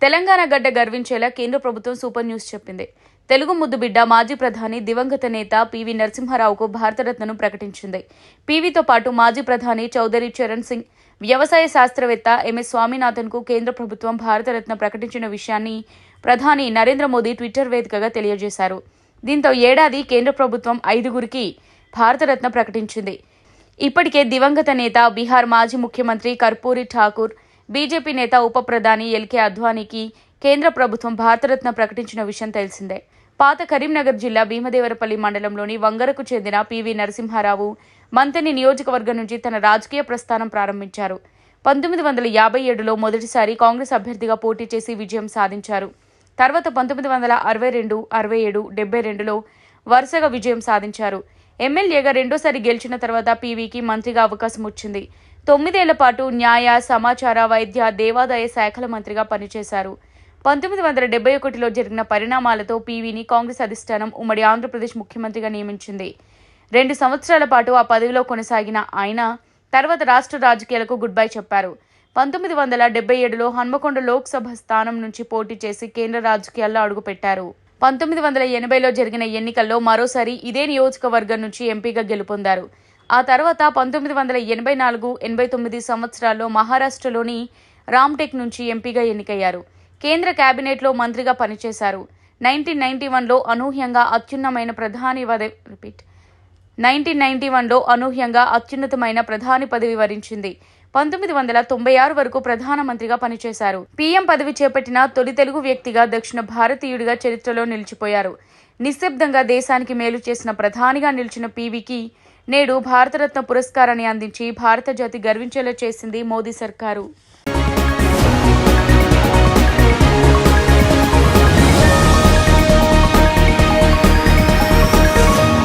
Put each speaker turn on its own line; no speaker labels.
తెలంగాణ గడ్డ గర్వించేలా కేంద్ర ప్రభుత్వం సూపర్ న్యూస్ చెప్పింది. తెలుగు ముద్దు బిడ్డ మాజీ ప్రధాని దివంగత నేత పివి నరసింహారావుకు భారతరత్నను ప్రకటించింది. పివితో పాటు మాజీ ప్రధాని చౌదరి చరణ్ సింగ్, వ్యవసాయ శాస్త్రవేత్త ఎంఎస్ స్వామినాథన్కు కేంద్ర ప్రభుత్వం భారతరత్న ప్రకటించిన విషయాన్ని ప్రధాని నరేంద్ర మోదీ ట్విట్టర్ వేదికగా తెలియజేశారు. దీంతో ఏడాది కేంద్ర ప్రభుత్వం 5గురికి భారతరత్న ప్రకటించింది. ఇప్పటికే దివంగత నేత, బీహార్ మాజీ ముఖ్యమంత్రి కర్పూరి ఠాకూర్, బీజేపీ నేత ఉప ప్రధాని ఎల్కే అద్వానీకి కేంద్ర ప్రభుత్వం భారతరత్న ప్రకటించిన విషయం తెలిసిందే. పాత కరీంనగర్ జిల్లా భీమదేవరపల్లి మండలంలోని వంగరకు చెందిన పివి నరసింహారావు మంతని నియోజకవర్గం నుంచి తన రాజకీయ ప్రస్థానం ప్రారంభించారు. 1957లో మొదటిసారి కాంగ్రెస్ అభ్యర్థిగా పోటీ చేసి విజయం సాధించారు. తర్వాత 1962, 67, 72లో వరుసగా విజయం సాధించారు. ఎమ్మెల్యేగా రెండోసారి గెలిచిన తర్వాత పివికి మంత్రిగా అవకాశం వచ్చింది. 9 ఏళ్ల పాటు న్యాయ, సమాచార, వైద్య, దేవాదాయ శాఖల మంత్రిగా పనిచేశారు. 1971లో జరిగిన పరిణామాలతో పివిని కాంగ్రెస్ అధిష్టానం ఉమ్మడి ఆంధ్రప్రదేశ్ ముఖ్యమంత్రిగా నియమించింది. 2 సంవత్సరాల పాటు ఆ పదవిలో కొనసాగిన ఆయన తర్వాత రాష్ట్ర రాజకీయాలకు గుడ్ బై చెప్పారు. 1977లో హన్మకొండ లోక్సభ స్థానం నుంచి పోటీ చేసి కేంద్ర రాజకీయాల్లో అడుగుపెట్టారు. 1980లో జరిగిన ఎన్నికల్లో మరోసారి ఇదే నియోజకవర్గం నుంచి ఎంపీగా గెలుపొందారు. ఆ తర్వాత 1984, 89 సంవత్సరాల్లో మహారాష్ట్రలోని రామ్టెక్ నుంచి ఎంపీగా ఎన్నికయ్యారు. కేంద్ర కేబినెట్లో మంత్రిగా పనిచేశారు. 1991లో అనూహ్యంగా అత్యున్నతమైన ప్రధాని పదవి వరించింది. 1996 వరకు ప్రధానమంత్రిగా పనిచేశారు. పీఎం పదవి చేపట్టిన తొలి తెలుగు వ్యక్తిగా, దక్షిణ భారతీయుడిగా చరిత్రలో నిలిచిపోయారు. నిశ్శబ్దంగా దేశానికి మేలు చేసిన ప్రధానిగా నిలిచిన పివికి నేడు భారతరత్న పురస్కారాన్ని అందించి భారత జాతి గర్వించేలా చేసింది మోదీ సర్కారు.